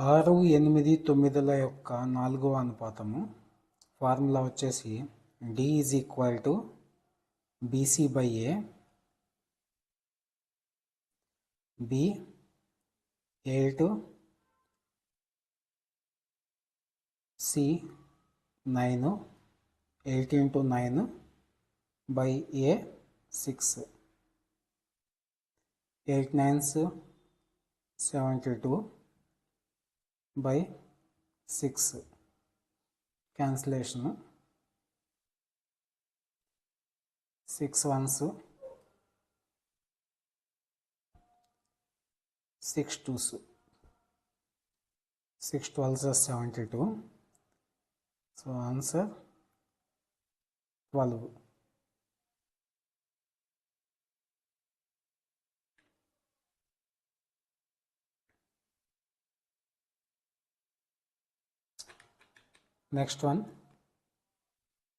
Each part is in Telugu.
6, 8, 9ల యొక్క 4వ అనుపాతము ఫార్ములా వచ్చేసి D = BC/A, B 8, C 9, 8 into 9 by A 6, 8 9s 72 by 6, cancellation, 6 1s 6 2s, 6 12s are 72, so answer 12. Next one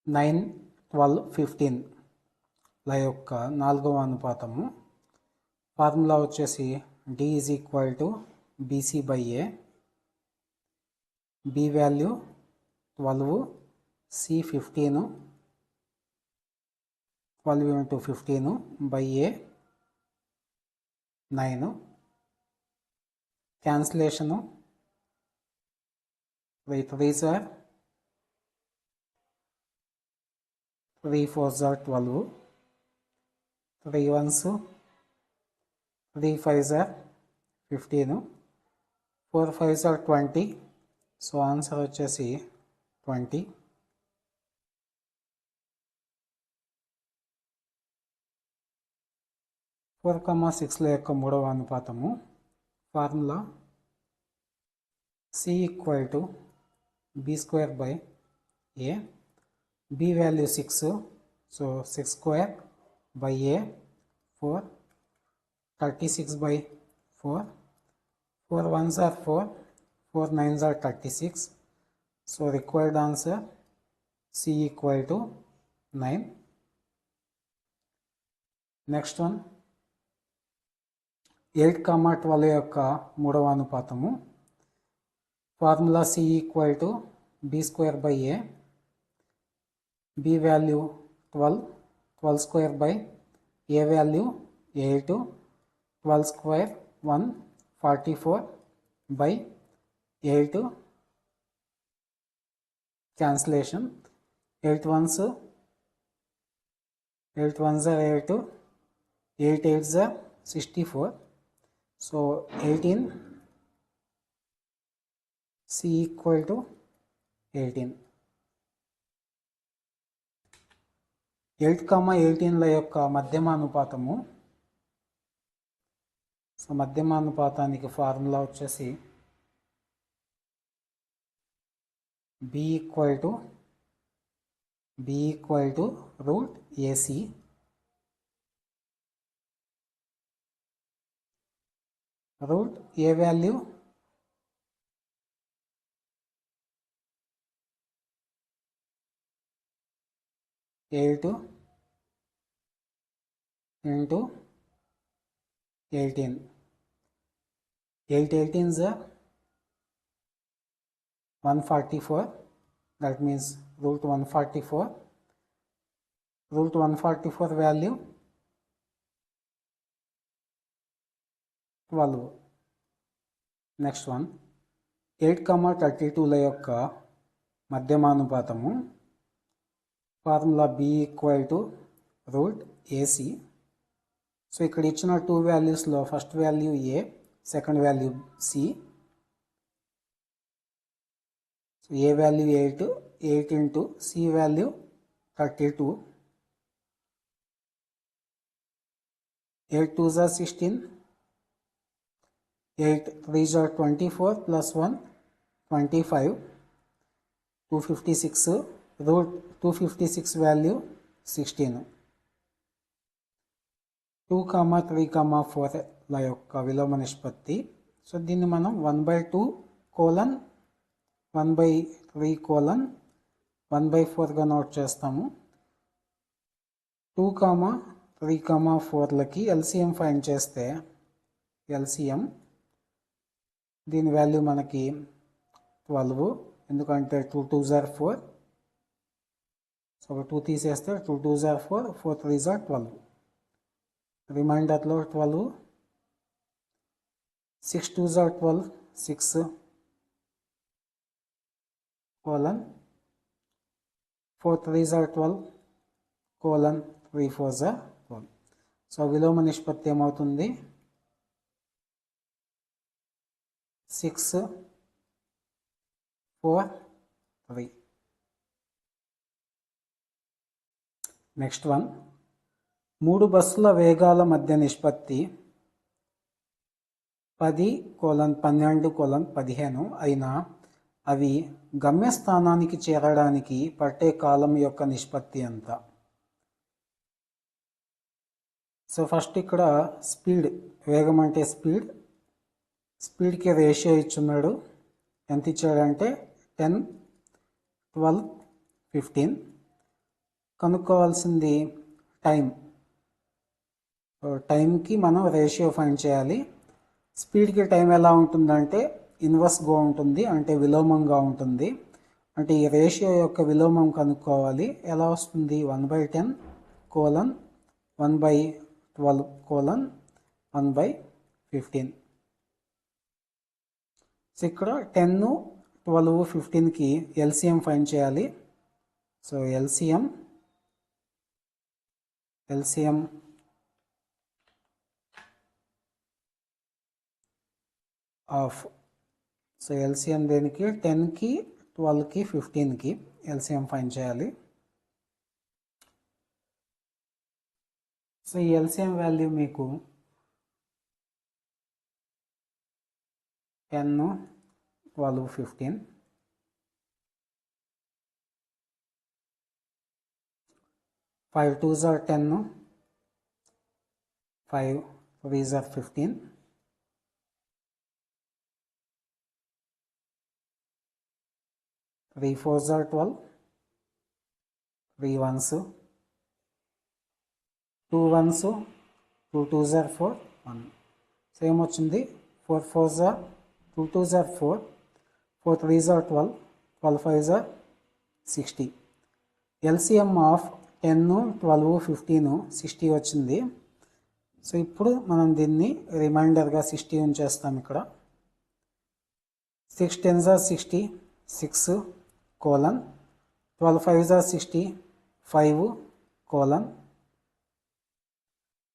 9, 12, 15 ల యొక్క 4వ అనుపాతము ఫార్ములా వచ్చేసి D = BC/A, B value 12, C 15, 12 into 15 by A 9, cancellation, 3 3s are 3 4s are 12, 3 1s 3 5s are 15, 4 5s are 20, so answer వచ్చేసి 20. ఫోర్ కమా 6ల యొక్క 3వ అనుపాతము formula C = B²/A, B value 6, so 6 square by A 4, 36 by 4, 4 1s are 4, 4 9s are 36, so required answer C = 9. Next one 8, 12 యొక్క 3వ అనుపాతము formula C = B²/A, B value 12, 12 square by A value 8, 12 square 1, 44 by 8, cancellation, 8 1s 8 1s are 8, 8 8s are 64, so 18, C = 18. 8, 18ల యొక్క మధ్యమానుపాతము, సో మధ్యమానుపాతానికి ఫార్ములా వచ్చేసి B = √AC, root A value 8 into 18, 8 18s are 144, that means √144, √144 value 12. Next one 8, 32ల యొక్క మధ్యమానుపాతము ఫార్ములా B = √AC, సో ఇక్కడ ఇచ్చిన 2 వాల్యూస్లో first value A, second value C, so A value 8, 8 into C value 32, 8 2s are 16, 8 3s are 24 plus 1 25, 256, √256 value 16. 2, 3, 4ల యొక్క విలోమ నిష్పత్తి, సో దీన్ని మనం 1/2 కోలన్ 1/3 కోలన్ 1/4గా నోట్ చేస్తాము. 2, 3, 4లకి LCM ఫైండ్ చేస్తే LCM దీని వాల్యూ మనకి 12, ఎందుకంటే 2 2s are 4. సో 2 తీసేస్తే 2 2s are 4, 4 3s are 12. రిమైండర్లో 12, 6 2s are 12, 6 colon 4 3s are 12 colon 3 4s are 12. So విలోమ నిష్పత్తి ఏమవుతుంది? 6 4 3. నెక్స్ట్ వన్, 3 బస్సుల వేగాల మధ్య నిష్పత్తి 10:12:15 అయినా అవి గమ్యస్థానానికి చేరడానికి పట్టే కాలం యొక్క నిష్పత్తి ఎంత? సో ఫస్ట్ ఇక్కడ స్పీడ్, వేగం అంటే స్పీడ్కి రేషియో ఇచ్చున్నాడు. ఎంత ఇచ్చాడంటే 10 12 15. కనుక్కోవాల్సింది టైంకి మనం రేషియో ఫైండ్ చేయాలి. స్పీడ్కి టైం ఎలా ఉంటుందంటే ఇన్వర్స్గా ఉంటుంది, అంటే విలోమంగా ఉంటుంది. అంటే ఈ రేషియో యొక్క విలోమం కనుక్కోవాలి. ఎలా వస్తుంది? 1/10 కోలన్ 1/12 కోలన్ 1/15. సో ఇక్కడ 10 12 15కి ఎల్సిఎం ఫైండ్ చేయాలి. So LCM of, so LCM దేనికి? 10కి 12కి 15కి ఎల్సిఎం ఫైండ్ చేయాలి. సో ఈ ఎల్సిఎం వాల్యూ మీకు 10 12 15. 5 2s are 10, 5 3s are 15, 3 4s are 12, 3 1s, 2 1s, 2 2s are 4, 1. So ఏమొచ్చింది? 4 4s are 2 2s are 4, 4 3s are 12, 12 5s are 60. LCM of 10 12 15 60 వచ్చింది. సో ఇప్పుడు మనం దీన్ని రిమైండర్గా 60 ఉంచేస్తాం. ఇక్కడ 6 10s are 60, 6 colon 12 5s are 60, 5 colon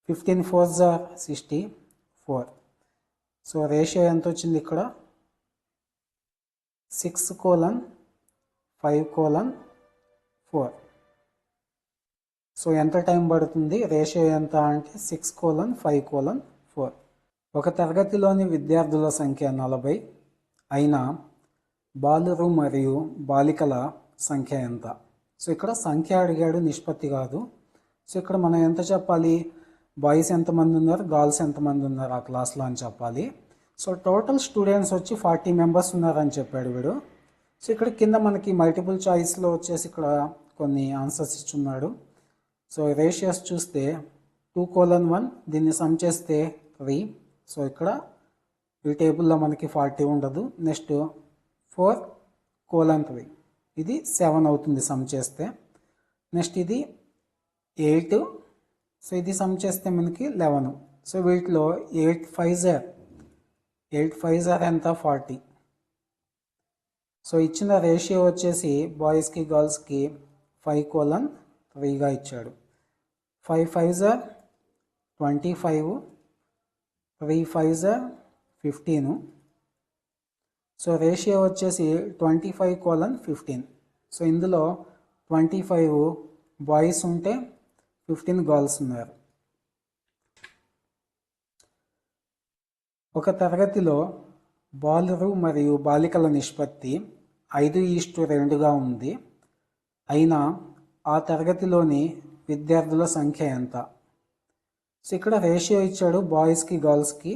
15 4s are 60, 4. So ratio ఎంత వచ్చింది ఇక్కడ? 6 కోలన్ 5 కోలన్ 4. సో ఎంత టైం పడుతుంది? రేషియో ఎంత అంటే 6 కోలన్ 5 కోలన్ 4. ఒక తరగతిలోని విద్యార్థుల సంఖ్య 40 అయినా బాలురు మరియు బాలికల సంఖ్య ఎంత? సో ఇక్కడ సంఖ్య అడిగాడు, నిష్పత్తి కాదు. సో ఇక్కడ మనం ఎంత చెప్పాలి? బాయ్స్ ఎంతమంది ఉన్నారు, గర్ల్స్ ఎంతమంది ఉన్నారు ఆ క్లాస్లో అని చెప్పాలి. సో టోటల్ స్టూడెంట్స్ వచ్చి 40 మెంబర్స్ ఉన్నారని చెప్పాడు వీడు. సో ఇక్కడ కింద మనకి మల్టిపుల్ చాయిస్లో వచ్చేసి ఇక్కడ కొన్ని ఆన్సర్స్ ఇచ్చున్నాడు. సో రేషియోస్ చూస్తే 2 కోలన్ 1, దీన్ని సమ్ చేస్తే 3. సో ఇక్కడ ఈ టేబుల్లో మనకి 40 ఉండదు. నెక్స్ట్ 4 కోలన్ 3, ఇది 7 అవుతుంది సమ్ చేస్తే. నెక్స్ట్ ఇది 8, సో ఇది సమ్ చేస్తే మనకి 11. సో వీటిలో 8 5s are ఎంత? 40. సో ఇచ్చిన రేషియో వచ్చేసి బాయ్స్కి గర్ల్స్కి 5 కోలన్ 3గా ఇచ్చాడు. 5 5s are 25, 3 5s are 15. So ratio వచ్చేసి 25 కోలన్ 15. సో ఇందులో 25 బాయ్స్ ఉంటే 15 గర్ల్స్ ఉన్నారు. ఒక తరగతిలో బాలురు మరియు బాలికల నిష్పత్తి 5:2గా ఉంది. అయినా ఆ తరగతిలోని విద్యార్థుల సంఖ్య ఎంత? సో ఇక్కడ రేషియో ఇచ్చాడు బాయ్స్కి గర్ల్స్కి.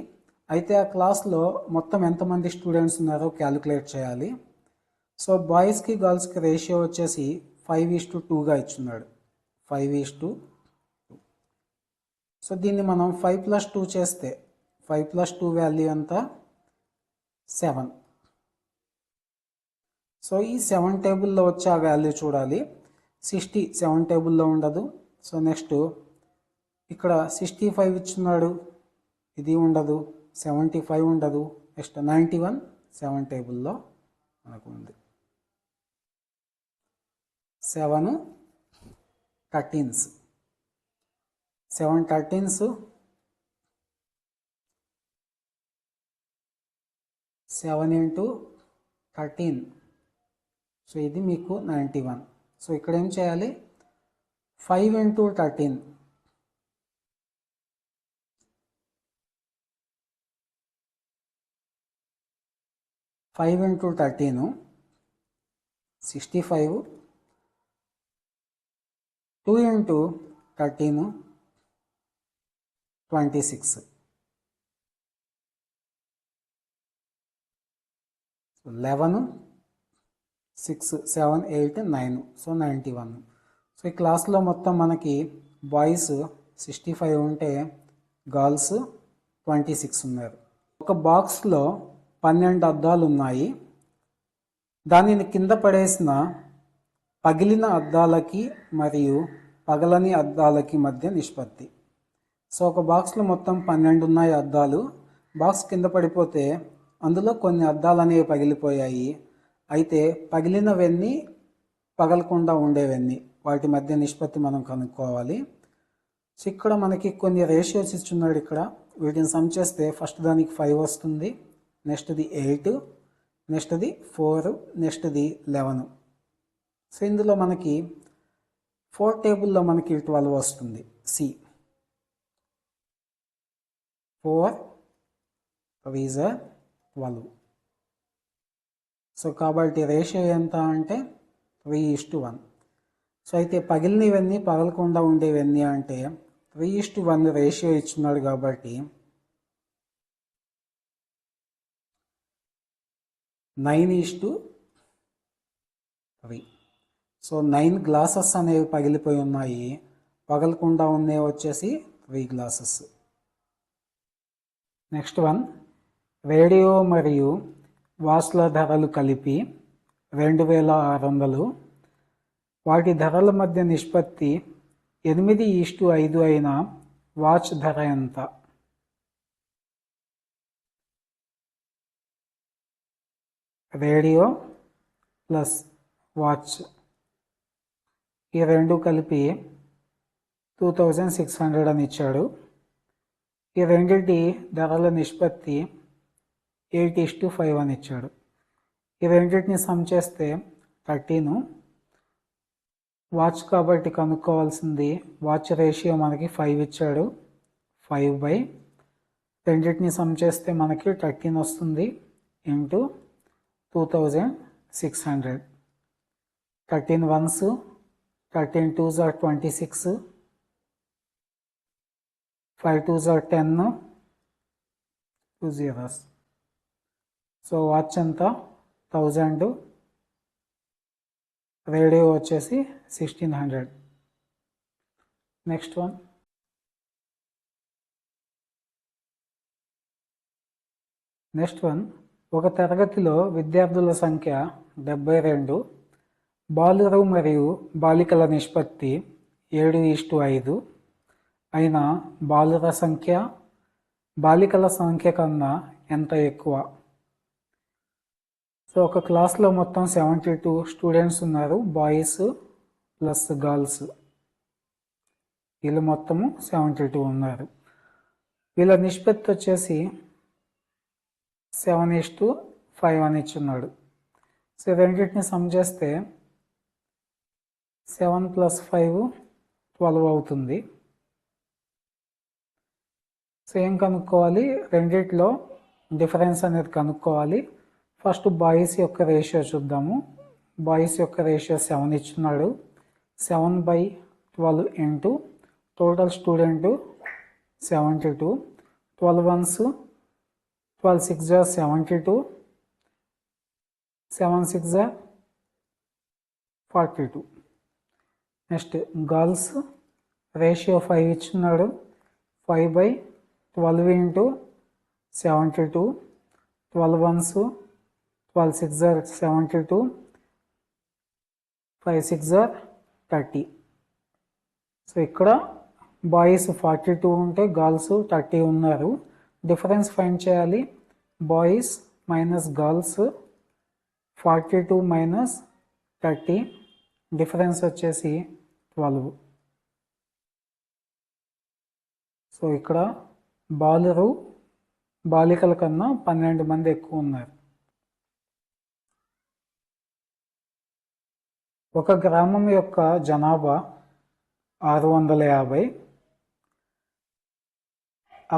అయితే ఆ క్లాస్లో మొత్తం ఎంతమంది స్టూడెంట్స్ ఉన్నారో క్యాలిక్యులేట్ చేయాలి. సో బాయ్స్కి గర్ల్స్కి రేషియో వచ్చేసి 5:2గా ఇచ్చున్నాడు. 5:2. సో దీన్ని మనం 5 + 2 చేస్తే 5 + 2 వాల్యూ ఎంత? 7. సో ఈ 7 టేబుల్లో వచ్చే ఆ వాల్యూ చూడాలి. 60 7 టేబుల్లో ఉండదు. సో నెక్స్ట్ ఇక్కడ 65 ఇచ్చున్నాడు, ఇది ఉండదు. 75 ఉండదు. నెక్స్ట్ 91 7 టేబుల్లో మనకు ఉంది. 7 13s, 7 13s, 7 into 13. సో ఇది మీకు 91. సో ఇక్కడ ఏం చేయాలి, 5 into 13, 5 into 13 65, 2 into 13 26. So 11, 6, 7, 8, 9. So 91. So ఈ క్లాస్లో మొత్తం మనకి బాయ్స్ 65 ఉంటే గర్ల్స్ 26 ఉన్నారు. ఒక బాక్స్లో 12 అద్దాలు ఉన్నాయి. దానిని కింద పడేసిన పగిలిన అద్దాలకి మరియు పగలని అద్దాలకి మధ్య నిష్పత్తి. సో ఒక బాక్స్లో మొత్తం 12 ఉన్నాయి అద్దాలు. బాక్స్ కింద పడిపోతే అందులో కొన్ని అద్దాలు అనేవి పగిలిపోయాయి. అయితే పగిలినవన్నీ పగలకుండా ఉండేవన్నీ వాటి మధ్య నిష్పత్తి మనం కనుక్కోవాలి. సో ఇక్కడ మనకి కొన్ని రేషియోస్ ఇచ్చున్నాడు. ఇక్కడ వీటిని సమ్ చేస్తే ఫస్ట్ దానికి 5 వస్తుంది, నెక్స్ట్ది 8, నెక్స్ట్ది 4, నెక్స్ట్ది 11. సో ఇందులో మనకి 4 టేబుల్లో మనకి 12 వస్తుంది. C 4 3s 12. సో కాబట్టి రేషియో ఎంత అంటే 3:1. సో అయితే పగిలినవన్నీ పగలకుండా ఉండేవన్నీ అంటే 3:1 రేషియో ఇచ్చున్నాడు కాబట్టి 9:3. సో 9 గ్లాసెస్ అనేవి పగిలిపోయి ఉన్నాయి, పగలకుండా ఉన్నవి వచ్చేసి 3 గ్లాసెస్. నెక్స్ట్ వన్, రేడియో మరియు వాచ్ల ధరలు కలిపి 2600. వాటి ధరల మధ్య నిష్పత్తి 8:5 అయిన వాచ్ ధర ఎంత? రేడియో ప్లస్ వాచ్ ఈ రెండు కలిపి 2600 అని ఇచ్చాడు. ఈ రెండింటి ధరల నిష్పత్తి 8:5 అని ఇచ్చాడు. ఈ రెండింటిని సమ్ చేస్తే 13. వాచ్ కాబట్టి కనుక్కోవాల్సింది వాచ్ రేషియో మనకి 5 ఇచ్చాడు. 5/, రెండింటిని సమ్ చేస్తే మనకి 13 వస్తుంది into 2600. 13 1s, 13 2s are 26, 5 2s are 10, 2 zeros. So watch ఎంత 1000, రేడియో వచ్చేసి 1600. నెక్స్ట్ వన్, ఒక తరగతిలో విద్యార్థుల సంఖ్య 72, బాలురు మరియు బాలికల నిష్పత్తి 7:5 అయినా బాలుర సంఖ్య బాలికల సంఖ్య కన్నా ఎంత ఎక్కువ? సో ఒక క్లాస్లో మొత్తం 72 స్టూడెంట్స్ ఉన్నారు, బాయ్స్ ప్లస్ గర్ల్స్. వీళ్ళు మొత్తము 72 ఉన్నారు. వీళ్ళ నిష్పత్తి వచ్చేసి 7:5 అని ఇచ్చున్నాడు. సో రెండింటిని సమ్ చేస్తే 7 + 5 12 అవుతుంది. సో ఏం కనుక్కోవాలి, రెండిట్లో డిఫరెన్స్ అనేది కనుక్కోవాలి. ఫస్ట్ బాయ్స్ యొక్క రేషియో చూద్దాము. బాయ్స్ యొక్క ratio 7 ఇచ్చున్నాడు. 7/12 into total student 72, 12 1s, 12 6s are 72, 7 6s are 42. Next girls ratio 5 ఇచ్చున్నాడు. 5/12 into 72, 12 ones 12 6 are 72, 5 6 are 30. So ఇక్కడ బాయ్స్ 42 ఉంటే గర్ల్స్ 30 ఉన్నారు. డిఫరెన్స్ ఫైండ్ చేయాలి. Boys minus girls 42 minus 30, difference వచ్చేసి 12. సో ఇక్కడ బాలికల కన్నా 12 మంది ఎక్కువ ఉన్నారు. ఒక గ్రామం యొక్క జనాభా 650.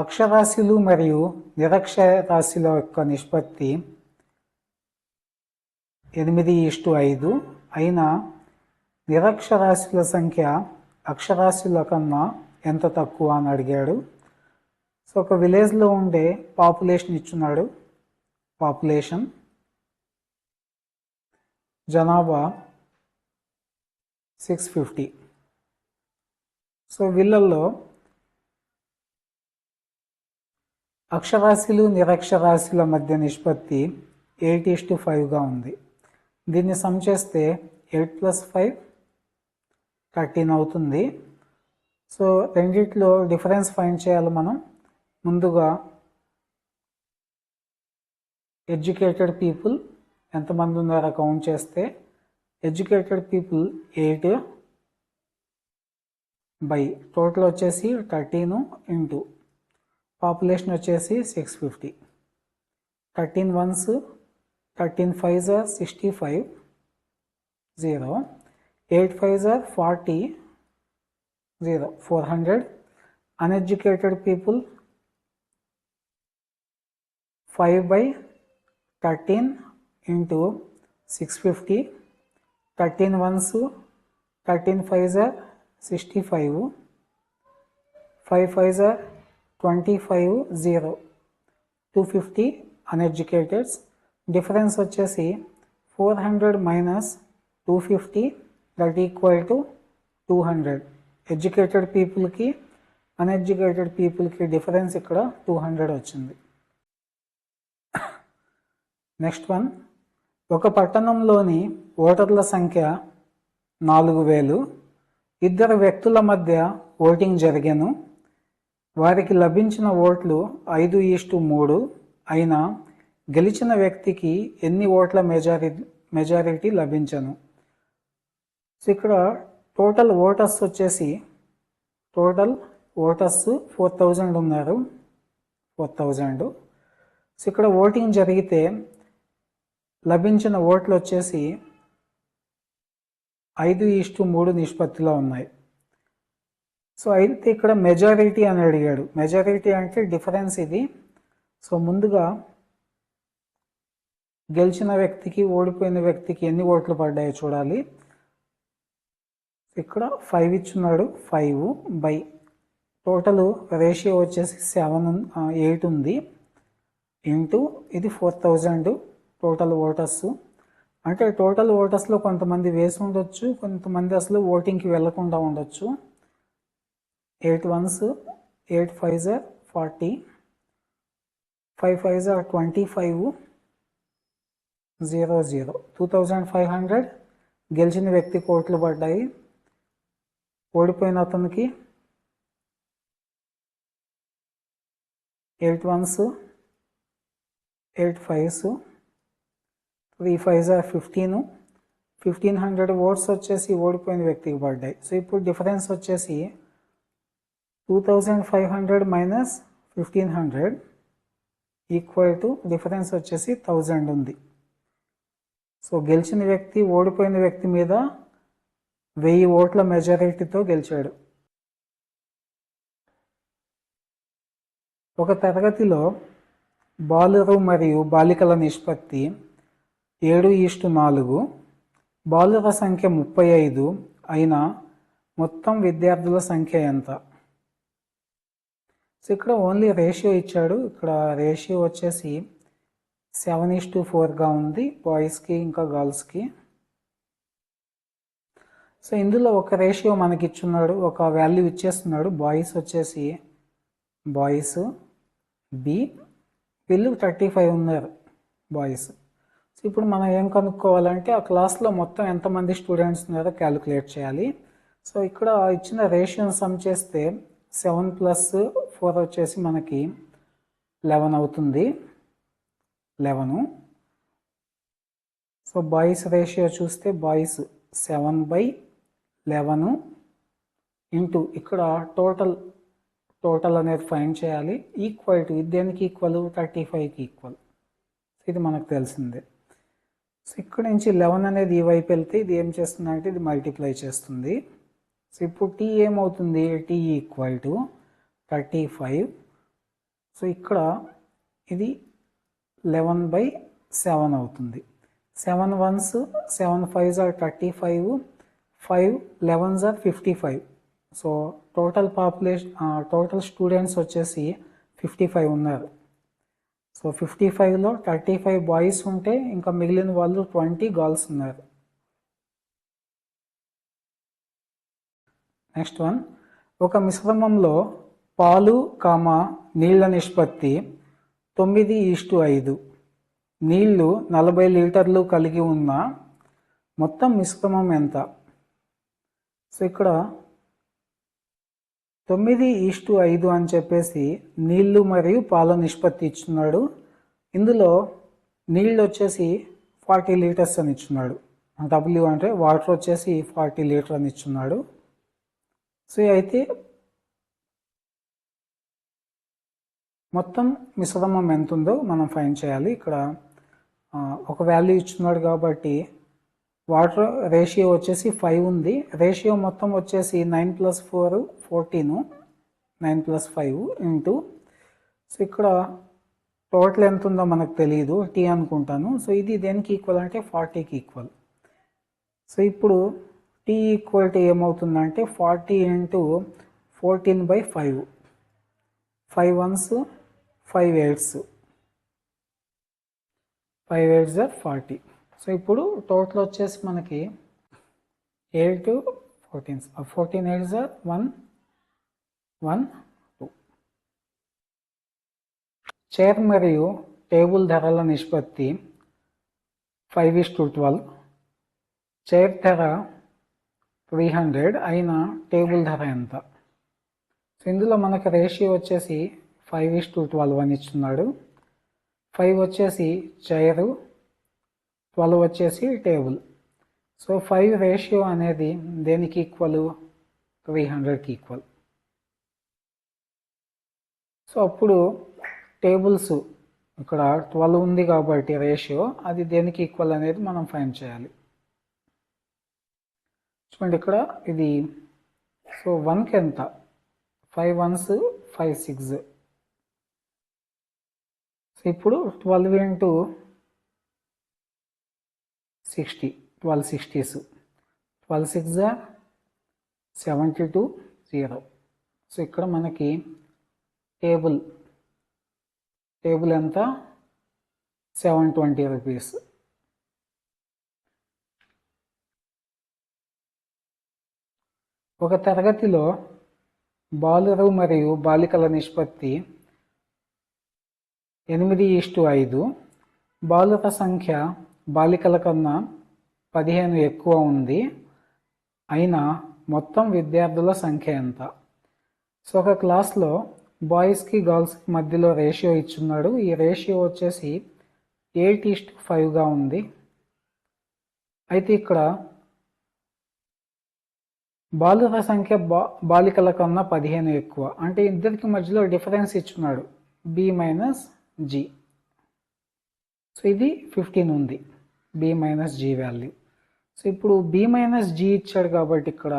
అక్షరాస్యులు మరియు నిరక్షరాస్యుల యొక్క నిష్పత్తి 8:5 అయినా నిరక్షరాస్యుల సంఖ్య అక్షరాస్యుల కన్నా ఎంత తక్కువ అని అడిగాడు. సో ఒక విలేజ్లో ఉండే పాపులేషన్ ఇచ్చున్నాడు. పాపులేషన్ జనాభా 650. సో వీళ్ళల్లో అక్షరాస్యులు నిరక్షరాస్యుల మధ్య నిష్పత్తి 8:5గా ఉంది. దీన్ని సమ్ చేస్తే 8 + 5 13 అవుతుంది. సో రెండిట్లో డిఫరెన్స్ ఫైండ్ చేయాలి మనం. ముందుగా ఎడ్యుకేటెడ్ పీపుల్ ఎంతమంది ఉన్నారో కౌంట్ చేస్తే ఎడ్యుకేటెడ్ పీపుల్ 8 బై టోటల్ వచ్చేసి 13 ఇంటూ పాపులేషన్ వచ్చేసి 650. 13 ones 13 5s are 65, 0, 8 5s are 40, 0, 400. Uneducated people 5 by 13 into 650. 13 ones 13 5s are 65, 5 5s are 25, 0, 250 uneducated. Difference వచ్చేసి 400 minus 250 that equal to 200. Educated పీపుల్కి అన్ఎడ్యుకేటెడ్ పీపుల్కి డిఫరెన్స్ ఇక్కడ 200 వచ్చింది. నెక్స్ట్ వన్, ఒక పట్టణంలోని ఓటర్ల సంఖ్య 4000. ఇద్దరు వ్యక్తుల మధ్య ఓటింగ్ జరిగెను. వారికి లభించిన ఓట్లు 5:3 అయినా గెలిచిన వ్యక్తికి ఎన్ని ఓట్ల మెజారిటీ లభించను. సో ఇక్కడ టోటల్ ఓటర్స్ వచ్చేసి 4000 ఉన్నారు. 4000. సో ఇక్కడ ఓటింగ్ జరిగితే లభించిన ఓట్లు వచ్చేసి 5:3 నిష్పత్తిలో ఉన్నాయి. సో అయితే ఇక్కడ మెజారిటీ అని అడిగాడు. మెజారిటీ అంటే డిఫరెన్స్ ఇది. సో ముందుగా గెలిచిన వ్యక్తికి ఓడిపోయిన వ్యక్తికి ఎన్ని ఓట్లు పడ్డాయో చూడాలి. ఇక్కడ 5 ఇచ్చున్నాడు. 5 బై టోటల్ రేషియో వచ్చేసి 8 ఉంది ఇంటూ ఇది 4000 టోటల్ ఓటర్స్. అంటే టోటల్ ఓటర్స్లో కొంతమంది వేసి ఉండొచ్చు, కొంతమంది అసలు ఓటింగ్కి వెళ్లకుండా ఉండొచ్చు. 8 ones 8 5s are 40, 5 5s are 25, 0 0, 2500 గెలిచిన వ్యక్తికి ఓట్లు పడ్డాయి. ఓడిపోయిన అతనికి 8 ones 8 5s, 3 5s are 15, 1500 oats వచ్చేసి ఓడిపోయిన వ్యక్తికి పడ్డాయి. సో ఇప్పుడు డిఫరెన్స్ వచ్చేసి 2500 మైనస్ 1500 ఈక్వల్ టు డిఫరెన్స్ వచ్చేసి 1000 ఉంది. సో గెలిచిన వ్యక్తి ఓడిపోయిన వ్యక్తి మీద 1000 ఓట్ల మెజారిటీతో గెలిచాడు. ఒక తరగతిలో బాలురు మరియు బాలికల నిష్పత్తి 7:4. బాలుర సంఖ్య 35 అయినా మొత్తం విద్యార్థుల సంఖ్య ఎంత? సో ఇక్కడ ఓన్లీ రేషియో ఇచ్చాడు. ఇక్కడ రేషియో వచ్చేసి 7:4గా ఉంది బాయ్స్కి ఇంకా గర్ల్స్కి. సో ఇందులో ఒక రేషియో మనకి ఇచ్చున్నాడు, ఒక వాల్యూ ఇచ్చేస్తున్నాడు. బాయ్స్ వచ్చేసి బాయ్స్ బి, వీళ్ళు 35 ఉన్నారు. బాయ్స్. సో ఇప్పుడు మనం ఏం కనుక్కోవాలంటే ఆ క్లాస్లో మొత్తం ఎంతమంది స్టూడెంట్స్ ఉన్నారో క్యాలిక్యులేట్ చేయాలి. సో ఇక్కడ ఇచ్చిన రేషియోని సమ్ చేస్తే 7 + 4 వచ్చేసి మనకి 11 అవుతుంది. 11. సో బాయ్స్ రేషియో చూస్తే బాయ్స్ 7/11 ఇంటూ ఇక్కడ టోటల్ అనేది ఫైండ్ చేయాలి. ఈక్వల్ టు ఇది దేనికి ఈక్వల్? 35కి ఈక్వల్. ఇది మనకు తెలిసిందే. సో ఇక్కడ నుంచి 11 అనేది ఈ వైపు వెళ్తే ఇది ఏం చేస్తుందంటే ఇది మల్టిప్లై చేస్తుంది. సో ఇప్పుడు టీ ఏమవుతుంది? Tea equal to 35. సో ఇక్కడ ఇది 11/7 అవుతుంది. 7 1s 7 5s are 35, 5 11s are 55. So total students వచ్చేసి 55 ఉన్నారు. సో 55లో 35 బాయ్స్ ఉంటే ఇంకా మిగిలిన వాళ్ళు 20 గర్ల్స్ ఉన్నారు. నెక్స్ట్ వన్, ఒక మిశ్రమంలో పాలు నీళ్ల నిష్పత్తి 9:5. నీళ్లు 40 లీటర్లు కలిగి ఉన్న మొత్తం మిశ్రమం ఎంత? సో ఇక్కడ 9:5 అని చెప్పేసి నీళ్లు మరియు పాల నిష్పత్తి ఇచ్చున్నాడు. ఇందులో నీళ్ళు వచ్చేసి 40 లీటర్స్ అని ఇచ్చున్నాడు. W అంటే వాటర్ వచ్చేసి 40 లీటర్ అని ఇచ్చున్నాడు. సో అయితే మొత్తం మిశ్రమం ఎంత ఉందో మనం ఫైండ్ చేయాలి. ఇక్కడ ఒక వాల్యూ ఇచ్చున్నాడు కాబట్టి వాటర్ రేషియో వచ్చేసి 5 ఉంది. రేషియో మొత్తం వచ్చేసి 9 + 4 14, 9 + 5 ఇంటూ, సో ఇక్కడ టోటల్ ఎంత ఉందో మనకు తెలియదు, టీ అనుకుంటాను. సో ఇది దేనికి ఈక్వల్ అంటే 40కి ఈక్వల్. సో ఇప్పుడు టీ ఈక్వల్ టు ఏమవుతుందంటే 40 into 14/5. 5 1s 5 8s 5 8s are 40. So ఇప్పుడు టోటల్ వచ్చేసి మనకి 8 14 14 8s are 1 1 2. చైర్ మరియు టేబుల్ ధరల నిష్పత్తి 5:12. చైర్ ధర 300 అయినా టేబుల్ ధర ఎంత? సో ఇందులో మనకి రేషియో వచ్చేసి 5:12 అని ఇస్తున్నాడు. 5 వచ్చేసి చైరు, 12 వచ్చేసి టేబుల్. సో 5 రేషియో అనేది దేనికి ఈక్వల్? 300కి ఈక్వల్. సో అప్పుడు టేబుల్స్ ఇక్కడ 12 ఉంది కాబట్టి రేషియో అది దేనికి ఈక్వల్ అనేది మనం ఫైండ్ చేయాలి. చూడండి ఇక్కడ ఇది, సో 1కి ఎంత? 5 1s 5 6. సో ఇప్పుడు 12 ఇంటూ 60 12 60s 12 6 72 0. సో ఇక్కడ మనకి టేబుల్ ఎంత? 720 రూపీస్. ఒక తరగతిలో బాలురు మరియు బాలికల నిష్పత్తి 8:5. బాలుర సంఖ్య బాలికల కన్నా 15 ఎక్కువ ఉంది. అయినా మొత్తం విద్యార్థుల సంఖ్య ఎంత? సో ఒక క్లాస్లో బాయ్స్కి గర్ల్స్కి మధ్యలో రేషియో ఇచ్చున్నాడు. ఈ రేషియో వచ్చేసి 8:5గా ఉంది. అయితే ఇక్కడ బాలుర సంఖ్య బాలికల కన్నా 15 ఎక్కువ అంటే ఇద్దరికి మధ్యలో డిఫరెన్స్ ఇచ్చున్నాడు B - G. సో ఇది 15 ఉంది B - G వాల్యూ. సో ఇప్పుడు B - G ఇచ్చాడు కాబట్టి ఇక్కడ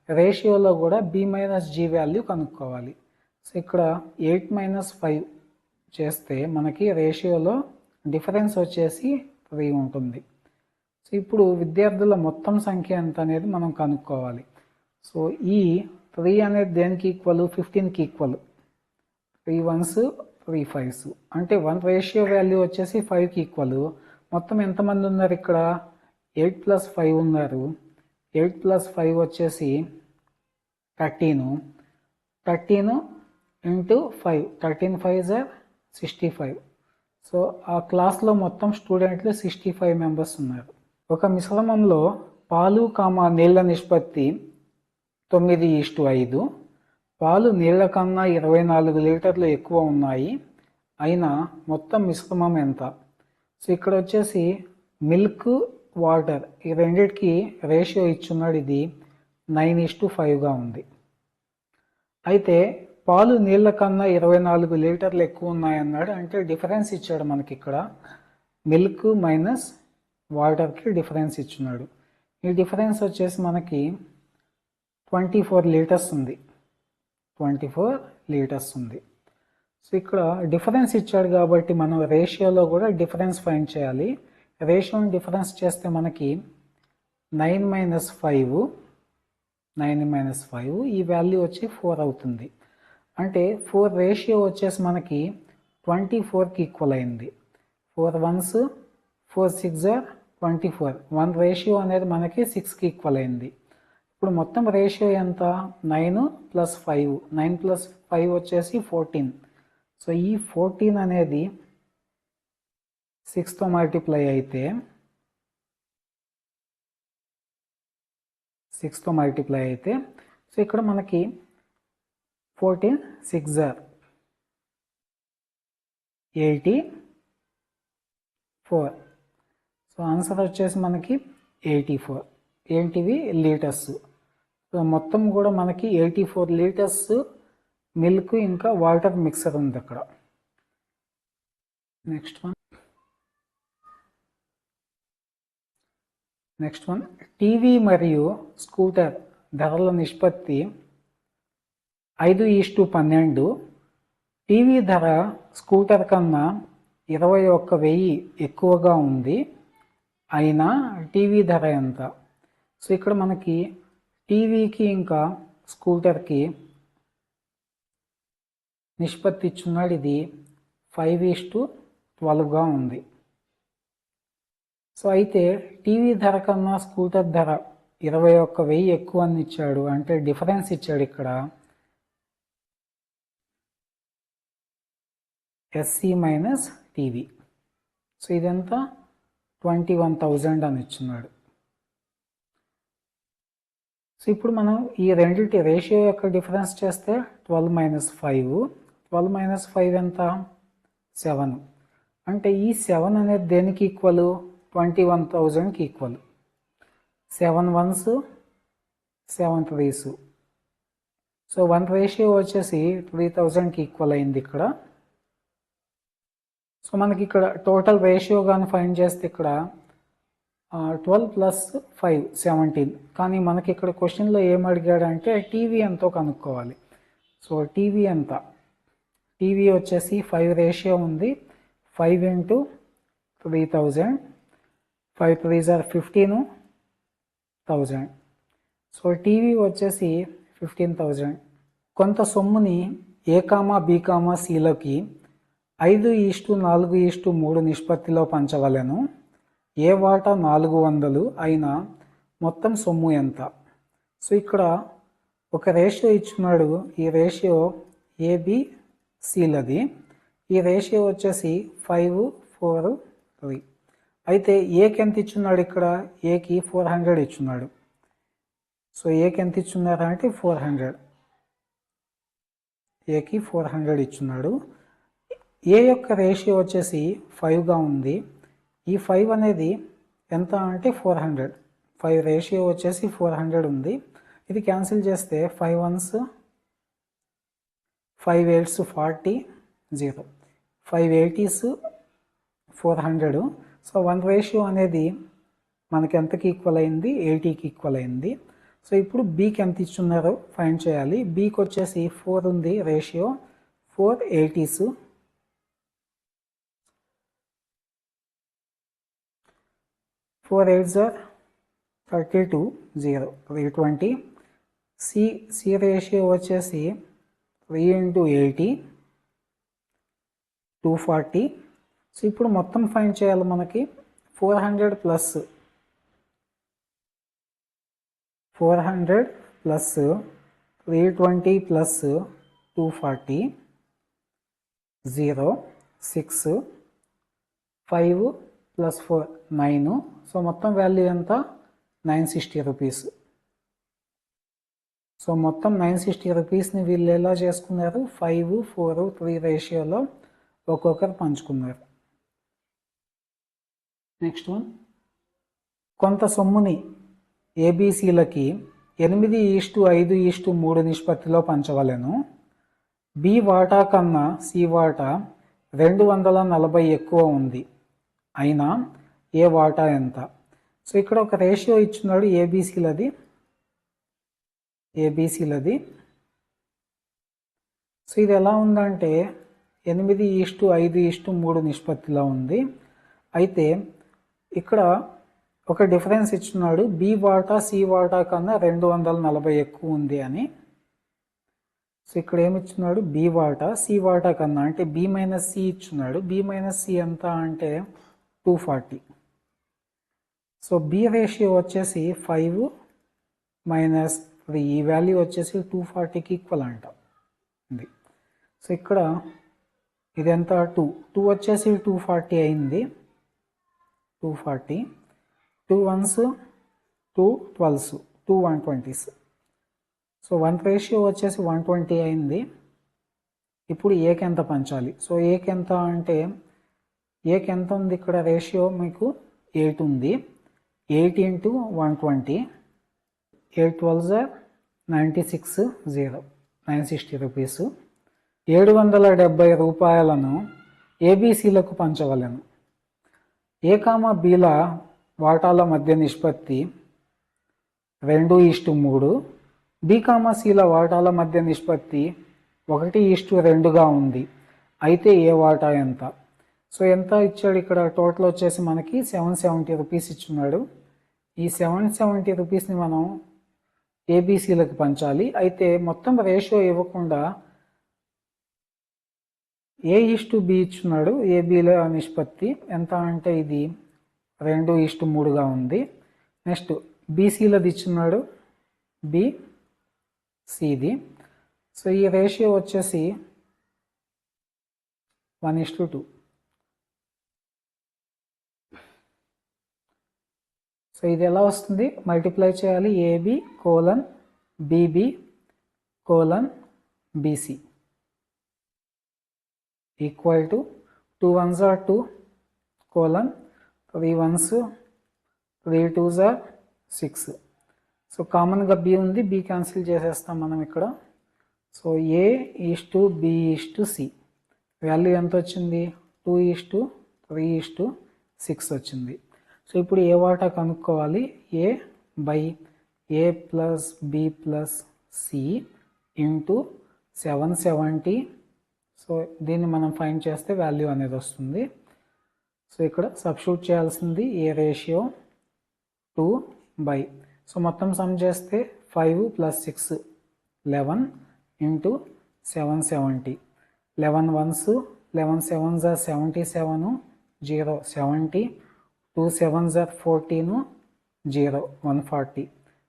రేషియోలో కూడా B - G వాల్యూ కనుక్కోవాలి. సో ఇక్కడ 8 - 5 చేస్తే మనకి రేషియోలో డిఫరెన్స్ వచ్చేసి 3 ఉంటుంది. సో ఇప్పుడు విద్యార్థుల మొత్తం సంఖ్య ఎంత అనేది మనం కనుక్కోవాలి. సో ఈ 3 అనేది దేనికి ఈక్వల్? 15కి ఈక్వల్. 3 1s 3 5s అంటే 1 రేషియో వాల్యూ వచ్చేసి 5కి ఈక్వల్. మొత్తం ఎంతమంది ఉన్నారు ఇక్కడ? 8 + 5 ఉన్నారు. 8 + 5 వచ్చేసి 13. 13 ఇంటూ 5 13 5s are 65. సో ఆ క్లాస్లో మొత్తం స్టూడెంట్లు 65 మెంబర్స్ ఉన్నారు. ఒక మిశ్రమంలో పాలు నీళ్ళ నిష్పత్తి 9:5. పాలు నీళ్ళ కన్నా 24 లీటర్లు ఎక్కువ ఉన్నాయి. అయినా మొత్తం మిశ్రమం ఎంత? సో ఇక్కడ వచ్చేసి మిల్క్, వాటర్ ఈ రెండింటికి రేషియో ఇచ్చున్నాడు. ఇది 9:5గా ఉంది. అయితే పాలు నీళ్ళ కన్నా 24 లీటర్లు ఎక్కువ ఉన్నాయన్నాడు. అంటే డిఫరెన్స్ ఇచ్చాడు మనకి ఇక్కడ. మిల్క్ మైనస్ వాటర్కి డిఫరెన్స్ ఇచ్చున్నాడు. ఈ డిఫరెన్స్ వచ్చేసి మనకి 24 లీటర్స్ ఉంది. 24 లీటర్స్ ఉంది. సో ఇక్కడ డిఫరెన్స్ ఇచ్చాడు కాబట్టి మనం రేషియోలో కూడా డిఫరెన్స్ ఫైండ్ చేయాలి. రేషియోని డిఫరెన్స్ చేస్తే మనకి 9 - 5 ఈ వాల్యూ వచ్చి 4 అవుతుంది. అంటే 4 రేషియో వచ్చేసి మనకి 24కి ఈక్వల్ అయింది. 4 1s 4 6 24. 1 రేషియో అనేది మనకి 6కి ఈక్వల్ అయింది. ఇప్పుడు మొత్తం రేషియో ఎంత? 9 + 5. 9 + 5 వచ్చేసి 14. సో ఈ 14 అనేది 6తో మల్టిప్లై అయితే సో ఇక్కడ మనకి 14 6 84. సో ఆన్సర్ వచ్చేసి మనకి 84. ఏంటివి? లీటర్స్. సో మొత్తం కూడా మనకి 84 లీటర్స్ మిల్క్ ఇంకా వాటర్ మిక్సర్ ఉంది అక్కడ. నెక్స్ట్ వన్ టీవీ మరియు స్కూటర్ ధరల నిష్పత్తి 5:12. టీవీ ధర స్కూటర్ కన్నా 21,000 ఎక్కువగా ఉంది. అయినా టీవీ ధర ఎంత? సో ఇక్కడ మనకి టీవీకి ఇంకా స్కూటర్కి నిష్పత్తి ఇచ్చున్నాడు. ఇది 5:12గా ఉంది. సో అయితే టీవీ ధర కన్నా స్కూటర్ ధర 21,000 ఎక్కువ అని ఇచ్చాడు. అంటే డిఫరెన్స్ ఇచ్చాడు ఇక్కడ. SC minus TV. సో ఇదంతా 21,000 అని ఇచ్చున్నాడు. సో ఇప్పుడు మనం ఈ రెండింటి రేషియో యొక్క డిఫరెన్స్ చేస్తే 12 - 5. 12 - 5 ఎంత? 7. అంటే ఈ 7 అనేది దేనికి ఈక్వల్? 21,000కి equal. 7 1s 7 3s. So 1 ratio వచ్చేసి 3000కి ఈక్వల్ అయింది ఇక్కడ. సో మనకి ఇక్కడ టోటల్ రేషియో కానీ ఫైండ్ చేస్తే ఇక్కడ 12 + 5 17. కానీ మనకి ఇక్కడ క్వశ్చన్లో ఏం అడిగాడంటే టీవీ ఎంతో కనుక్కోవాలి. సో టీవీ ఎంత? టీవీ వచ్చేసి 5 రేషియో ఉంది. 5 × 3000. 5 3s 15,000. సో టీవీ వచ్చేసి 15,000. కొంత సొమ్ముని A, B, Cలోకి 5:4:3 నిష్పత్తిలో పంచవలెను. ఏ వాటా 400 అయినా మొత్తం సొమ్ము ఎంత? సో ఇక్కడ ఒక రేషియో ఇచ్చున్నాడు. ఈ రేషియో ABCలది. ఈ రేషియో వచ్చేసి 5 4 3. అయితే ఏకి ఎంత ఇచ్చున్నాడు? ఇక్కడ ఏకి 400 ఇచ్చున్నాడు. సో ఏకి ఎంత ఇచ్చున్నారు అంటే 400. ఏకి 400 ఇచ్చున్నాడు. ఏ యొక్క రేషియో వచ్చేసి 5గా ఉంది. ఈ 5 అనేది ఎంత అంటే 400. 5 రేషియో వచ్చేసి 400 ఉంది. ఇది క్యాన్సిల్ చేస్తే 5 1s 5 8s 40 0. 5 80s 400. So 1 ratio అనేది మనకి ఎంతకి ఈక్వల్ అయింది? 80కి ఈక్వల్ అయింది. సో ఇప్పుడు బీకి ఎంత ఇచ్చున్నారో ఫైండ్ చేయాలి. బీకి వచ్చేసి 4 ఉంది ratio. 4 80s. 4 8s 32 0 320. C ratio వచ్చేసి 3 × 80 240. సో ఇప్పుడు మొత్తం ఫైండ్ చేయాలి మనకి. 400 + 320 + 240 0 6 5 + 4 9. సో మొత్తం వాల్యూ ఎంత 960 రూపీస్. సో మొత్తం 960 రూపీస్ని వీళ్ళు ఎలా చేసుకున్నారు 5, 4, 3 రేషియోలో ఒక్కొక్కరు పంచుకున్నారు. నెక్స్ట్ వన్, కొంత సొమ్ముని ఏబీసీలకి 8:5:3 నిష్పత్తిలో పంచవలెను. బి వాటా కన్నా సి వాటా 240 ఎక్కువ ఉంది, అయినా ఏ వాటా ఎంత? సో ఇక్కడ ఒక రేషియో ఇచ్చున్నాడు ఏబీసీలది. సో ఇది ఎలా ఉందంటే 8:5:3 నిష్పత్తిలో ఉంది. అయితే ఇక్కడ ఒక డిఫరెన్స్ ఇచ్చున్నాడు, బి వాటా సి వాటా కన్నా 240 ఎక్కువ ఉంది అని. సో ఇక్కడ ఏమి ఇచ్చున్నాడు, బి వాటా సి వాటా కన్నా, అంటే బి మైనస్ సి ఇచ్చున్నాడు. బి మైనస్ సి ఎంత అంటే 240. సో బి రేషియో వచ్చేసి 5 - 3, ఈ వాల్యూ వచ్చేసి 240కి ఈక్వల్ అంట ఇది. సో ఇక్కడ ఇది ఎంత 2 వచ్చేసి 240 అయింది. 240, 2 ones 2 12s, 2 120s. So 1 ratio వచ్చేసి 120 అయింది. ఇప్పుడు ఏకి ఎంత పంచాలి? సో ఏకి ఎంత అంటే ఏకి ఎంత ఉంది ఇక్కడ రేషియో మీకు 8 ఉంది. 8 × 120, 8 12s 96, 960 రూపీస్. 770 రూపాయలను ఏబీసీలకు పంచవలెను. ఏ కామా బీల వాటాల మధ్య నిష్పత్తి 2:3, బి కామా సిల వాటాల మధ్య నిష్పత్తి 1:2గా ఉంది, అయితే ఏ వాటా ఎంత? సో ఎంత ఇచ్చాడు ఇక్కడ, టోటల్ వచ్చేసి మనకి 770 రూపీస్ ఇచ్చున్నాడు. ఈ 770 రూపీస్ని మనం ఏబీసీలకు పంచాలి. అయితే మొత్తం రేషియో ఇవ్వకుండా A:B ఇచ్చున్నాడు. ఏబీల నిష్పత్తి ఎంత అంటే ఇది 2:3గా ఉంది. నెక్స్ట్ బీసీలది ఇచ్చున్నాడు, BCది. సో ఈ రేషియో వచ్చేసి 1:2. సో ఇది ఎలా వస్తుంది, మల్టిప్లై చేయాలి. AB:BB:BC equal to 2 ones 2, 3 ones 3 2s 6. So కామన్గా బి ఉంది, బి క్యాన్సిల్ చేసేస్తాం మనం ఇక్కడ. సో A:B:C వాల్యూ ఎంత వచ్చింది 2:3:6 వచ్చింది. సో ఇప్పుడు ఏ వాటా కనుక్కోవాలి. A/A + B + C × 770. సో దీన్ని మనం ఫైండ్ చేస్తే వాల్యూ అనేది వస్తుంది. సో ఇక్కడ సబ్స్టిట్యూట్ చేయాల్సింది ఏ రేషియో 2/. సో మొత్తం సమ్ చేస్తే 5 + 6 11 × 770. 11 ones 11 7s 77, 0 70, 2 7s 14, 0 140.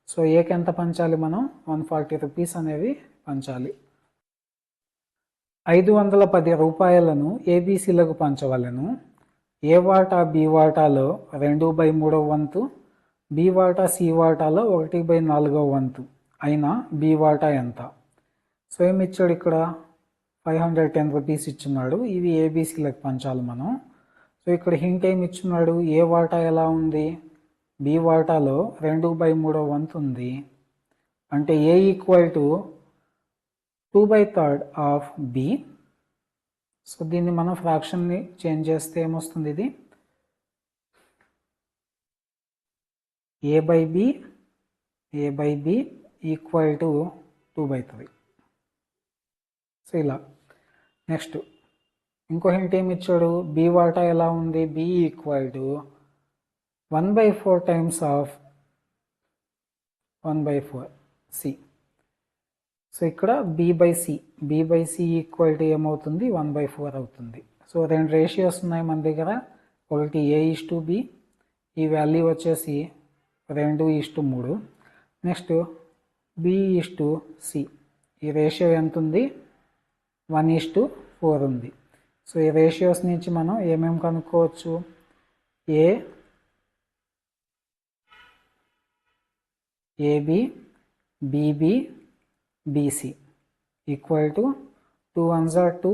సో ఏకి ఎంత పంచాలి మనం 140 రూపీస్ అనేవి పంచాలి. 510 రూపాయలను ఏబీసీలకు పంచవలెను. ఏ వాటా బి వాటాలో 2/3 వంతు, బి వాటా సి వాటాలో 1/4 వంతు, అయినా బి వాటా ఎంత? సో ఏమి ఇచ్చాడు ఇక్కడ 510 రూపీస్ ఇచ్చున్నాడు. ఇవి ఏబీసీలకు పంచాలి మనం. సో ఇక్కడ హింట్ ఏమి ఇచ్చున్నాడు, ఏ వాటా ఎలా ఉంది, బి వాటాలో 2/3 వంతు ఉంది, అంటే A equal to 2/3 of B. So దీన్ని మనం ఫ్రాక్షన్ని చేంజ్ చేస్తే ఏమొస్తుంది, ఇది A/B ఈక్వల్ టు 2/3. సో ఇలా. నెక్స్ట్ ఇంకో హింట్ ఏమి ఇచ్చాడు, బి వాటా ఎలా ఉంది, B equal to 1/4 times of 1/4 సి. సో ఇక్కడ B/C ఈక్వల్ టు ఏమవుతుంది 1/4 అవుతుంది. సో 2 రేషియోస్ ఉన్నాయి మన దగ్గర. ఒకటి A:B, ఈ వాల్యూ వచ్చేసి 2:3. నెక్స్ట్ B:C, ఈ రేషియో ఎంత ఉంది 1:4 ఉంది. సో ఈ రేషియోస్ నుంచి మనం ఏమేమి కనుక్కోవచ్చు? A B B B B C equal to 2 1s are 2,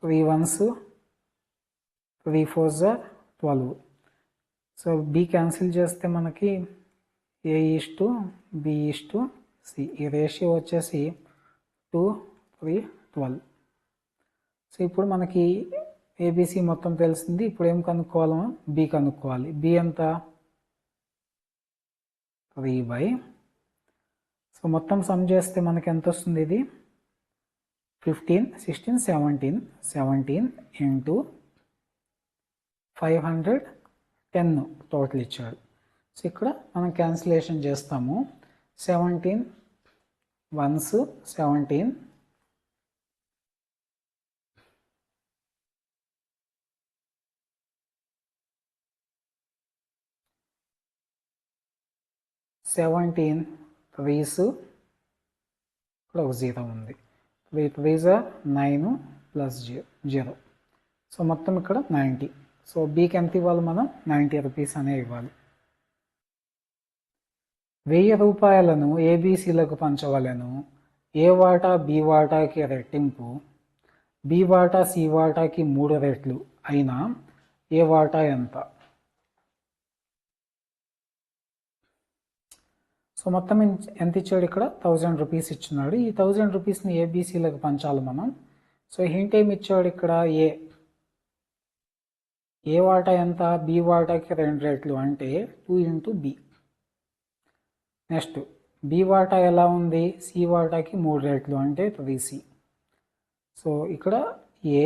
3 1s 3 4s are 12. So B cancel చేస్తే మనకి A:B:C. ఈ రేషియో వచ్చేసి 2 3 12. సో ఇప్పుడు మనకి ఏబిసి మొత్తం తెలిసింది. ఇప్పుడు ఏం కనుక్కోవాలి? బి కనుక్కోవాలి. బి ఎంత? 3 సో మొత్తం సమ్ చేస్తే మనకి ఎంత వస్తుంది? ఇది 15 16 17 ఇంటూ 510 టోటల్ ఇచ్చాడు. సో ఇక్కడ మనం క్యాన్సిలేషన్ చేస్తాము. 17 1s 17 17 3s ఇక్కడ ఒక 0 ఉంది. 3 3s 9 ప్లస్ 0. సో మొత్తం ఇక్కడ 90. సో బీకి ఎంత ఇవ్వాలి? మనం 90 రూపీస్ అనే ఇవ్వాలి. 1000 రూపాయలను ఏబీసీలకు పంచవలను. ఏ వాటా బి వాటాకి రెట్టింపు, బి వాటా సి వాటాకి 3 రెట్లు అయినా ఏ వాటా ఎంత? సో మొత్తం ఎంత ఇచ్చాడు? ఇక్కడ 1000 రూపీస్ ఇచ్చున్నాడు. ఈ 1000 రూపీస్ని ఏబీసీలకు పంచాలి మనం. సో హింట్ ఏమి ఇచ్చాడు ఇక్కడ? ఏ వాటా ఎంత? బి వాటాకి 2 రెట్లు అంటే 2 ఇంటూ బి. నెక్స్ట్ బి వాటా ఎలా ఉంది? సి వాటాకి 3 రెట్లు అంటే 3c. సో ఇక్కడ ఏ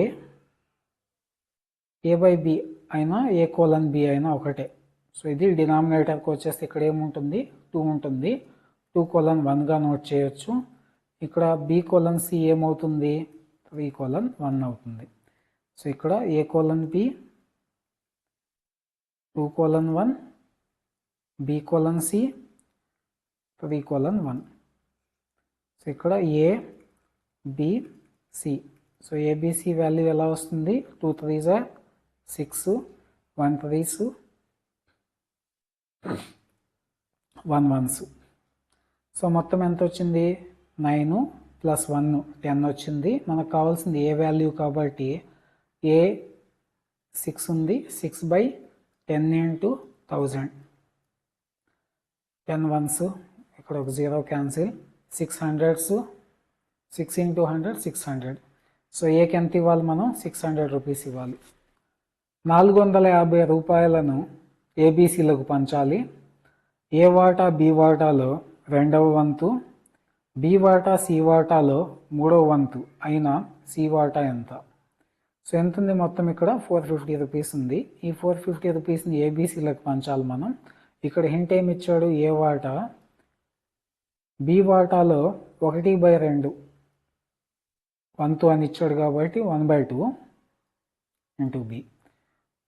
బై బి అయినా A:B అయినా ఒకటే. సో ఇది డినామినేటర్కి వచ్చేసి ఇక్కడ ఏముంటుంది? 2 ఉంటుంది. 2:1గా నోట్ చేయొచ్చు. ఇక్కడ B:C ఏమవుతుంది? 3:1 అవుతుంది. సో ఇక్కడ A:B 2:1 B:C 3:1. సో ఇక్కడ ABC. సో ఏబిసి వాల్యూ ఎలా వస్తుంది? 2 3s 6 1 3s 1 1s. సో మొత్తం ఎంత వచ్చింది? 9 ప్లస్ 1 10 వచ్చింది. మనకు కావాల్సింది ఏ వాల్యూ కాబట్టి ఏ 6 ఉంది. 6/10 ఇంటూ 1000. 10 1s ఇక్కడ ఒక 0 క్యాన్సిల్. 600s 6 into 100 600. సో ఏకి ఎంత ఇవ్వాలి మనం? 600 రూపీస్ ఇవ్వాలి. 450 రూపాయలను ఏబీసీలకు పంచాలి. ఏ వాటా బి వాటాలో 2వ వంతు, బి వాటా సి వాటాలో 3వ వంతు అయినా సి వాటా ఎంత? సో ఎంత ఉంది మొత్తం? ఇక్కడ 450 రూపీస్ ఉంది. ఈ 450 రూపీస్ని ఏబీసీలకు పంచాలి మనం. ఇక్కడ హింట్ ఏమి ఇచ్చాడు? ఏ వాటా బి వాటాలో 1/2 వంతు అని ఇచ్చాడు కాబట్టి 1/2 ఇంటూ బి.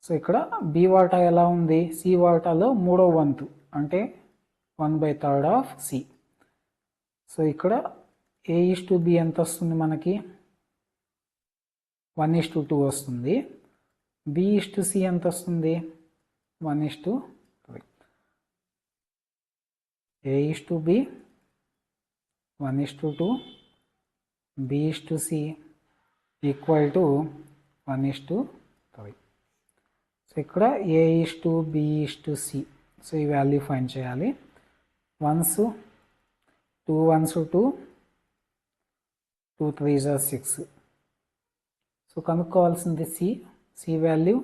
సో ఇక్కడ బి వాటా ఎలా ఉంది? సి వాటాలో 3వ వంతు అంటే 1/3 ఆఫ్ సి. సో ఇక్కడ A:B ఎంత వస్తుంది మనకి? 1:2 వస్తుంది. B:C ఎంత వస్తుంది? 1:3. A:B 1:2 B:C equal to 1:3. So ఇక్కడ A:B:C. సో ఈ వాల్యూ ఫైండ్ చేయాలి. 1s 2 1s 2 2 3s 6. సో కనుక్కోవాల్సింది సి వాల్యూ.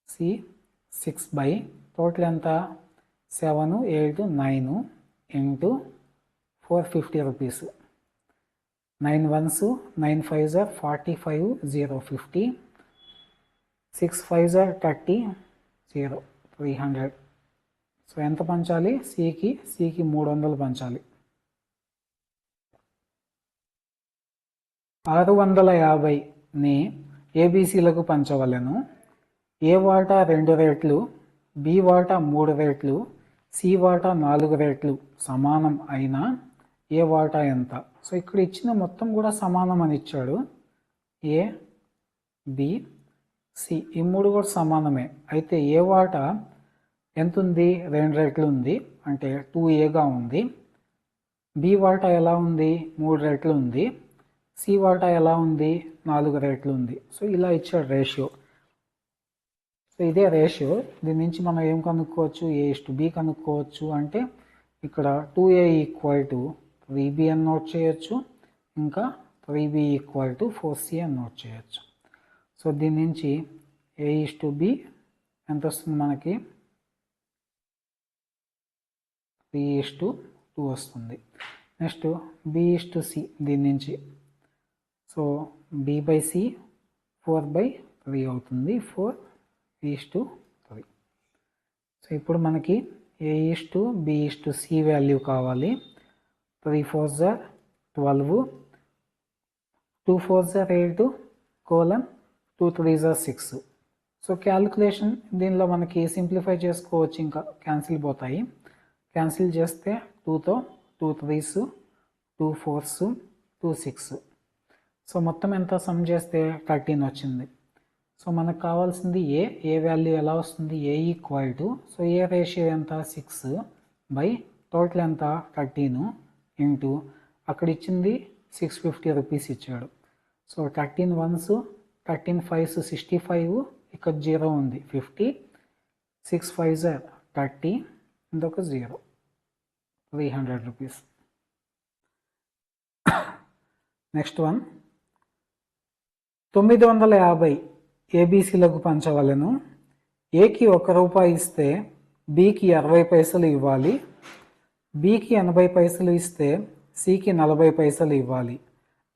సి 6 టోటల్ ఎంత? 7 8 9 into 450 rupees. 9 1s 9 5s 45 0 50. 6 5s 30 0 300. So ఎంత పంచాలి? సికి 300 పంచాలి. 650ని ఏబీసీలకు పంచవలెను. ఏ వాటా 2 రెట్లు, బి వాటా 3 రెట్లు, సి వాటా 4 రెట్లు సమానం అయినా ఏ వాటా ఎంత? సో ఇక్కడ ఇచ్చిన మొత్తం కూడా సమానం అని ఇచ్చాడు. ఏ బి సి ఈ మూడు కూడా సమానమే. అయితే ఏ వాటా ఎంత ఉంది? 2 రెట్లు ఉంది, అంటే 2Aగా ఉంది. బి వాటా ఎలా ఉంది? 3 రెట్లు ఉంది. సి వాటా ఎలా ఉంది? 4 రెట్లు ఉంది. సో ఇలా ఇచ్చాడు రేషియో. సో ఇదే రేషియో. దీని నుంచి మనం ఏం కనుక్కోవచ్చు? A:B కనుక్కోవచ్చు. అంటే ఇక్కడ 2A = 3B అని నోట్ చేయొచ్చు, ఇంకా 3B = 4C అని నోట్ చేయొచ్చు. సో దీని నుంచి A:B ఎంత వస్తుంది మనకి? 3:2 వస్తుంది. నెక్స్ట్ B:C దీని నుంచి, సో B/C 4/3 అవుతుంది. 4:3. సో ఇప్పుడు మనకి A:B:C వాల్యూ కావాలి. 3 4s are 12, 2 4s are 8, 2 3s are 6. So calculation దీనిలో మనకి సింప్లిఫై చేసుకోవచ్చు, ఇంకా క్యాన్సిల్ పోతాయి. క్యాన్సిల్ చేస్తే 2తో 2 3s, 2 4s, 2 6. సో మొత్తం ఎంత సమ్ చేస్తే 13 వచ్చింది. సో మనకు కావాల్సింది ఏ వాల్యూ ఎలా వస్తుంది? A సో ఏ రేషియో ఎంత? 6 టోటల్ ఎంత? 13 ఇంటూ అక్కడ ఇచ్చింది 650 రూపీస్ ఇచ్చాడు. సో 13 1s, 13 5s 65, ఇక్కడ 0 ఉంది 50, 6 5s 30, ఇంకొక 0, 300 రూపీస్. Next one, 950 ఏబీసీలకు పంచవలను. ఏకి 1 రూపాయి ఇస్తే బికి 60 పైసలు ఇవ్వాలి, బికి 80 పైసలు ఇస్తే సికి 40 పైసలు ఇవ్వాలి.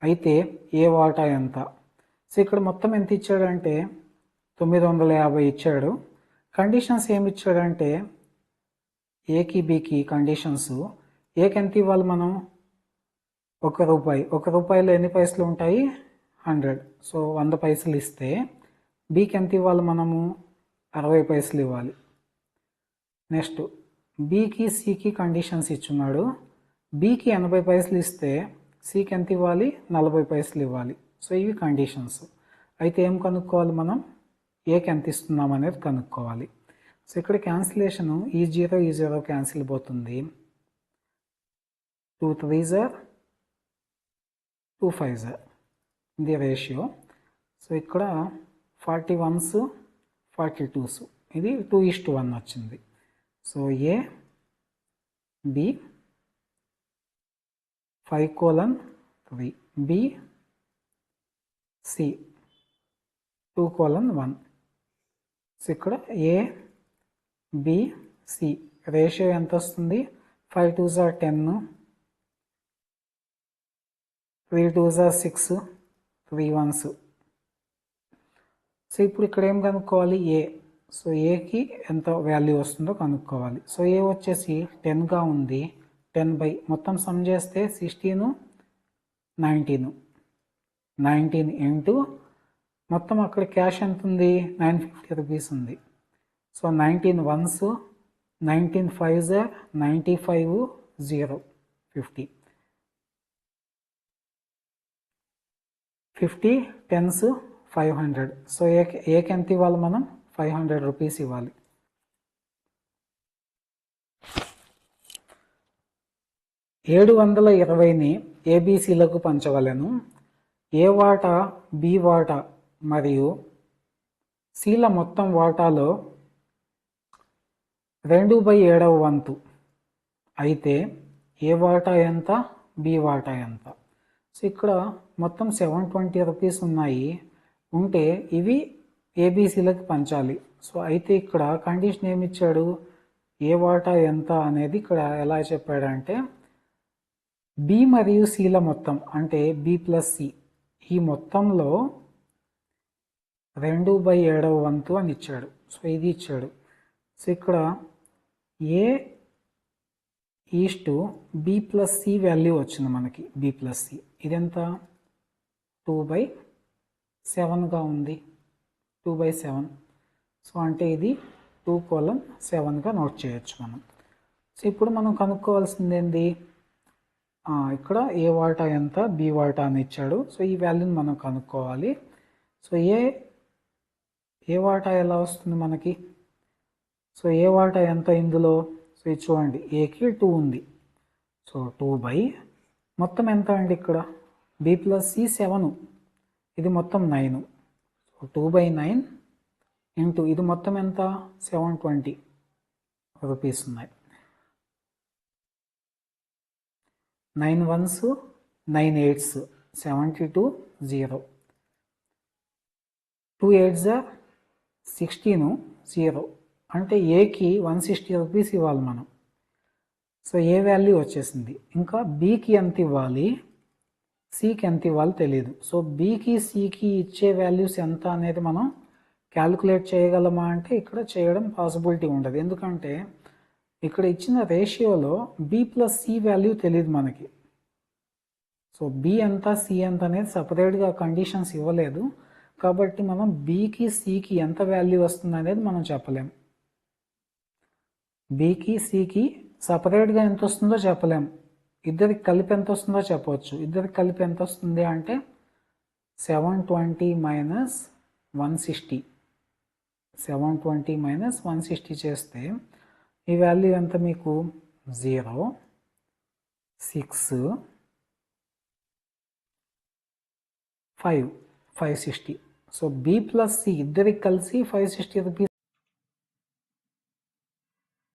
అయితే ఏ వాటా ఎంత? సో ఇక్కడ మొత్తం ఎంత ఇచ్చాడంటే 950 ఇచ్చాడు. కండిషన్స్ ఏమి ఇచ్చాడంటే ఏకి బికి కండిషన్స్. ఏకి ఎంత ఇవ్వాలి మనం? 1 రూపాయి. 1 రూపాయిలో ఎన్ని పైసలు ఉంటాయి? 100. సో 100 పైసలు ఇస్తే బికి ఎంత ఇవ్వాలి మనము? 60 పైసలు ఇవ్వాలి. నెక్స్ట్ బికి సికి కండిషన్స్ ఇచ్చున్నాడు. బికి 80 పైసలు ఇస్తే సికి ఎంత ఇవ్వాలి? 40 పైసలు ఇవ్వాలి. సో ఇవి కండిషన్స్. అయితే ఏం కనుక్కోవాలి మనం? ఏకి ఎంత ఇస్తున్నాం అనేది కనుక్కోవాలి. సో ఇక్కడ క్యాన్సిలేషను ఈ 0 క్యాన్సిల్ పోతుంది. 2 3s are 2 5s are ఇది రేషియో. సో ఇక్కడ 41s 42s, ఇది 2:1 వచ్చింది. So A B 5:3, B C 2:1. So ఇక్కడ ఏ బి సి రేషియో ఎంత వస్తుంది? 5 2s are 10, 3 2s are 6, 3 1s. So ఇప్పుడు ఇక్కడ ఏం కనుక్కోవాలి? ఏ. సో ఏకి ఎంత వాల్యూ వస్తుందో కనుక్కోవాలి. సో ఏ వచ్చేసి 10గా ఉంది. 10 మొత్తం సమ్ చేస్తే 16 19 ఇంటూ మొత్తం అక్కడ క్యాష్ ఎంత ఉంది? 950 రూపీస్ ఉంది. So 19 1s, 19 5s 95, 0 50, 50 10s 500. So ఏకి ఎంత ఇవ్వాలి మనం? 500 రూపీస్ ఇవ్వాలి. $720ని ఏబీసీలకు పంచవలెను. ఏ వాటా బి వాటా మరియు సీల మొత్తం వాటాలో 2/7 వంతు. అయితే ఏ వాటా ఎంత? బి వాటా ఎంత? సో ఇక్కడ మొత్తం 720 రూపీస్ ఉన్నాయి. ఉంటే ఇవి ఏబీసీలకు పంచాలి. సో అయితే ఇక్కడ కండిషన్ ఏమి ఇచ్చాడు? ఏ వాటా ఎంత అనేది ఇక్కడ ఎలా చెప్పాడంటే బి మరియు సిల మొత్తం, అంటే బి ప్లస్ సి, ఈ మొత్తంలో 2/7 వంతు అని ఇచ్చాడు. సో ఇది ఇచ్చాడు. సో ఇక్కడ A is to B plus C value వచ్చింది మనకి. బి ప్లస్ సి ఇదెంత? 2/7గా ఉంది. 2/7. సో అంటే ఇది 2:7గా నోట్ చేయొచ్చు మనం. సో ఇప్పుడు మనం కనుక్కోవాల్సింది ఏంది? ఇక్కడ ఏ వాటా ఎంత, బి వాటా అని ఇచ్చాడు. సో ఈ వాల్యూని మనం కనుక్కోవాలి. సో ఏ వాటా ఎలా వస్తుంది మనకి? సో ఏ వాటా ఎంత ఇందులో? సో ఇది చూడండి, ఏకి 2 ఉంది. సో 2 మొత్తం ఎంత అండి ఇక్కడ? బి ప్లస్ సి 7, ఇది మొత్తం 9. సో 2/9 ఇంటూ ఇది మొత్తం ఎంత? 720 రూపీస్ ఉన్నాయి. 9 1s 9 8s 72 0. 2 8s 16 0. అంటే ఏకి 160 రూపీస్ ఇవ్వాలి మనం. సో ఏ వాల్యూ వచ్చేసింది. ఇంకా బికి ఎంత ఇవ్వాలి, సికి ఎంత ఇవ్వాలి తెలియదు. సో బికి సికి ఇచ్చే వాల్యూస్ ఎంత అనేది మనం క్యాలిక్యులేట్ చేయగలమా అంటే ఇక్కడ చేయడం పాసిబిలిటీ ఉండదు. ఎందుకంటే ఇక్కడ ఇచ్చిన రేషియోలో బి ప్లస్ సి వాల్యూ తెలియదు మనకి. సో బి ఎంత సి ఎంత అనేది సపరేట్గా కండిషన్స్ ఇవ్వలేదు. కాబట్టి మనం బికి సికి ఎంత వాల్యూ వస్తుంది అనేది మనం చెప్పలేం. బికి సికి సపరేట్గా ఎంత వస్తుందో చెప్పలేం. ఇద్దరికి కలిపి ఎంత వస్తుందో చెప్పవచ్చు. ఇద్దరికి కలిపి ఎంత వస్తుంది అంటే 720 మైనస్ 160. 720 మైనస్ 160 చేస్తే ఈ వాల్యూ ఎంత మీకు? 0 6 5 560. సో బి ప్లస్ సి ఇద్దరికి కలిసి 560 రూపీస్